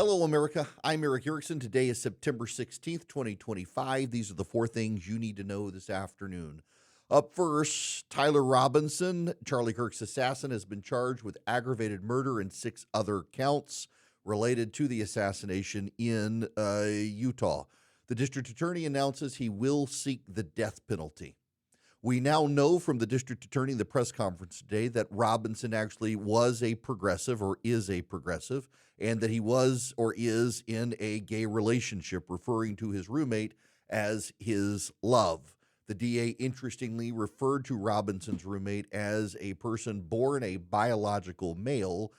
Hello, America. I'm Erick. Today is September 16th, 2025. These are the four things you need to know this afternoon. Up first, Tyler Robinson, Charlie Kirk's assassin, has been charged with aggravated murder and 6 other counts related to the assassination in Utah. The district attorney announces he will seek the death penalty. We now know from the district attorney in the press conference today that Robinson actually was a progressive or is a progressive, and that he was or is in a gay relationship, referring to his roommate as his love. The DA interestingly referred to Robinson's roommate as a person born a biological male,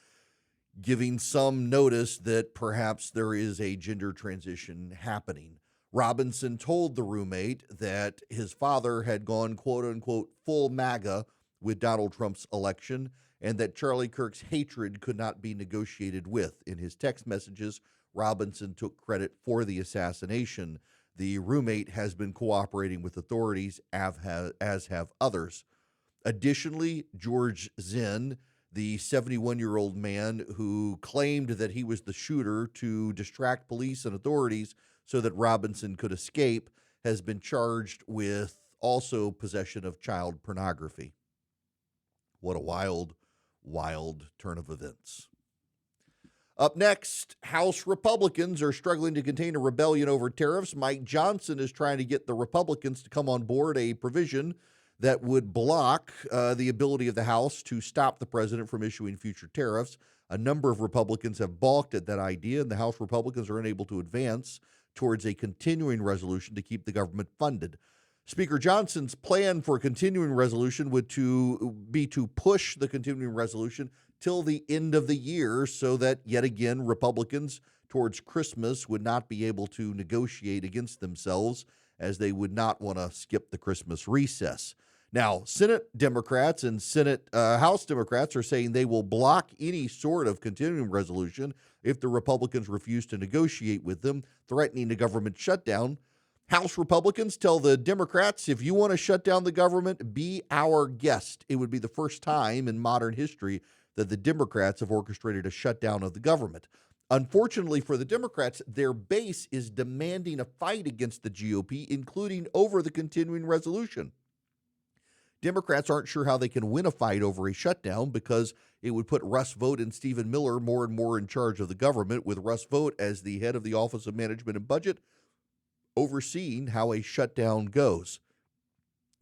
giving some notice that perhaps there is a gender transition happening. Robinson told the roommate that his father had gone, quote unquote, full MAGA with Donald Trump's election, and that Charlie Kirk's hatred could not be negotiated with. In his text messages, Robinson took credit for the assassination. The roommate has been cooperating with authorities, as have others. Additionally, George Zinn, the 71-year-old man who claimed that he was the shooter to distract police and authorities so that Robinson could escape, has been charged with also possession of child pornography. What a wild, wild turn of events. Up next, House Republicans are struggling to contain a rebellion over tariffs. Mike Johnson is trying to get the Republicans to come on board a provision that would block the ability of the House to stop the president from issuing future tariffs. A number of Republicans have balked at that idea, and the House Republicans are unable to advance towards a continuing resolution to keep the government funded. Speaker Johnson's plan for a continuing resolution would be to push the continuing resolution till the end of the year so that, yet again, Republicans towards Christmas would not be able to negotiate against themselves, as they would not want to skip the Christmas recess. Now, Senate Democrats and House Democrats are saying they will block any sort of continuing resolution if the Republicans refuse to negotiate with them, threatening a government shutdown. House Republicans tell the Democrats, if you want to shut down the government, be our guest. It would be the first time in modern history that the Democrats have orchestrated a shutdown of the government. Unfortunately for the Democrats, their base is demanding a fight against the GOP, including over the continuing resolution. Democrats aren't sure how they can win a fight over a shutdown because it would put Russ Vought and Stephen Miller more and more in charge of the government, with Russ Vought as the head of the Office of Management and Budget, overseeing how a shutdown goes.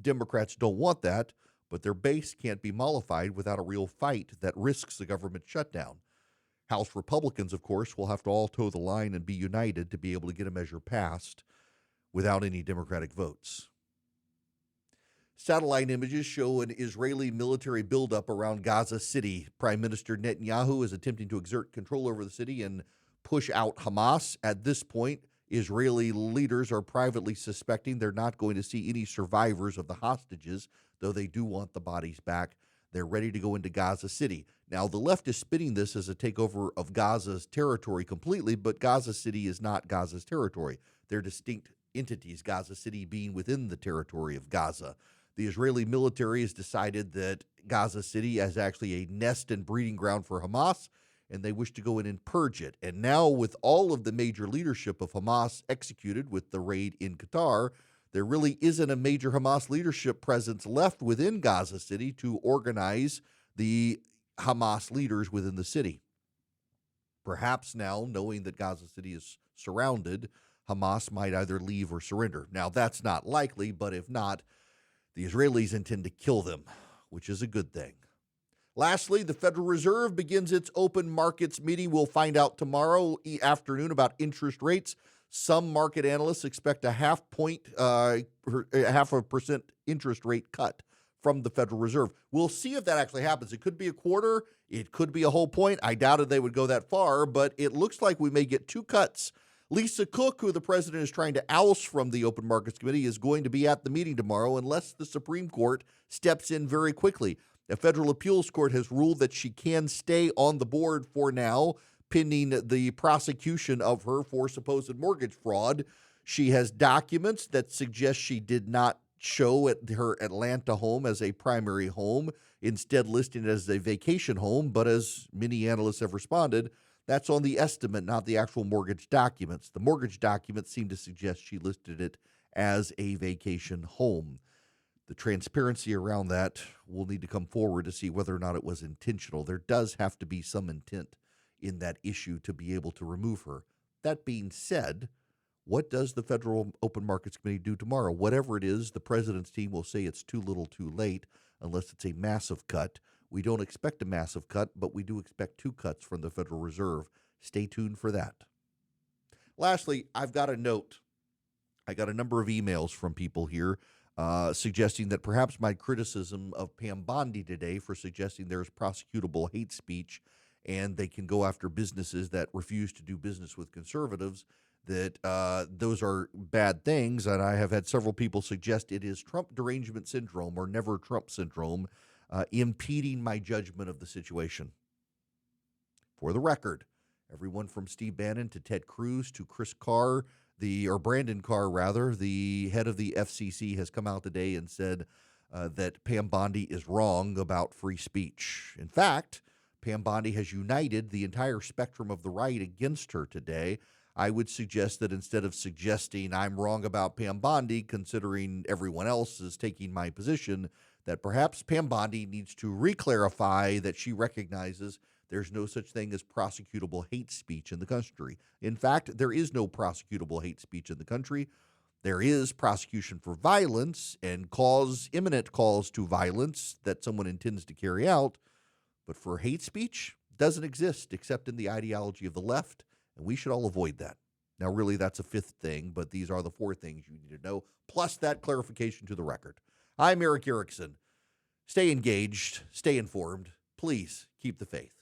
Democrats don't want that, but their base can't be mollified without a real fight that risks the government shutdown. House Republicans, of course, will have to all toe the line and be united to be able to get a measure passed without any Democratic votes. Satellite images show an Israeli military buildup around Gaza City. Prime Minister Netanyahu is attempting to exert control over the city and push out Hamas. At this point, Israeli leaders are privately suspecting they're not going to see any survivors of the hostages, though they do want the bodies back. They're ready to go into Gaza City. Now, the left is spinning this as a takeover of Gaza's territory completely, but Gaza City is not Gaza's territory. They're distinct entities, Gaza City being within the territory of Gaza. The Israeli military has decided that Gaza City is actually a nest and breeding ground for Hamas, and they wish to go in and purge it. And now, with all of the major leadership of Hamas executed with the raid in Qatar, there really isn't a major Hamas leadership presence left within Gaza City to organize the Hamas leaders within the city. Perhaps now, knowing that Gaza City is surrounded, Hamas might either leave or surrender. Now, that's not likely, but if not, the Israelis intend to kill them, which is a good thing. Lastly, the Federal Reserve begins its open markets meeting. We'll find out tomorrow afternoon about interest rates. Some market analysts expect a half a percent interest rate cut from the Federal Reserve. We'll see if that actually happens. It could be a quarter. It could be a whole point. I doubted they would go that far, but it looks like we may get 2 cuts. Lisa Cook, who the president is trying to oust from the Open Markets Committee, is going to be at the meeting tomorrow unless the Supreme Court steps in very quickly. A federal appeals court has ruled that she can stay on the board for now, pending the prosecution of her for supposed mortgage fraud. She has documents that suggest she did not show at her Atlanta home as a primary home, instead listing it as a vacation home. But as many analysts have responded, That's on the estimate, not the actual mortgage documents. The mortgage documents seem to suggest she listed it as a vacation home. The transparency around that will need to come forward to see whether or not it was intentional. There does have to be some intent in that issue to be able to remove her. That being said, what does the Federal Open Markets Committee do tomorrow? Whatever it is, the president's team will say it's too little too late unless it's a massive cut. We don't expect a massive cut, but we do expect 2 cuts from the Federal Reserve. Stay tuned for that. Lastly, I've got a note. I got a number of emails from people here suggesting that perhaps my criticism of Pam Bondi today for suggesting there's prosecutable hate speech and they can go after businesses that refuse to do business with conservatives, that those are bad things. And I have had several people suggest it is Trump derangement syndrome or never Trump syndrome impeding my judgment of the situation. For the record, everyone from Steve Bannon to Ted Cruz to Chris Carr, Brandon Carr rather, the head of the FCC has come out today and said that Pam Bondi is wrong about free speech. In fact, Pam Bondi has united the entire spectrum of the right against her today. I would suggest that instead of suggesting I'm wrong about Pam Bondi, considering everyone else is taking my position, that perhaps Pam Bondi needs to reclarify that she recognizes there's no such thing as prosecutable hate speech in the country. In fact, there is no prosecutable hate speech in the country. There is prosecution for violence and imminent calls to violence that someone intends to carry out. But for hate speech, doesn't exist except in the ideology of the left, and we should all avoid that. Now, really, that's a 5th thing, but these are the 4 things you need to know, plus that clarification to the record. I'm Erick Erickson. Stay engaged, stay informed. Please keep the faith.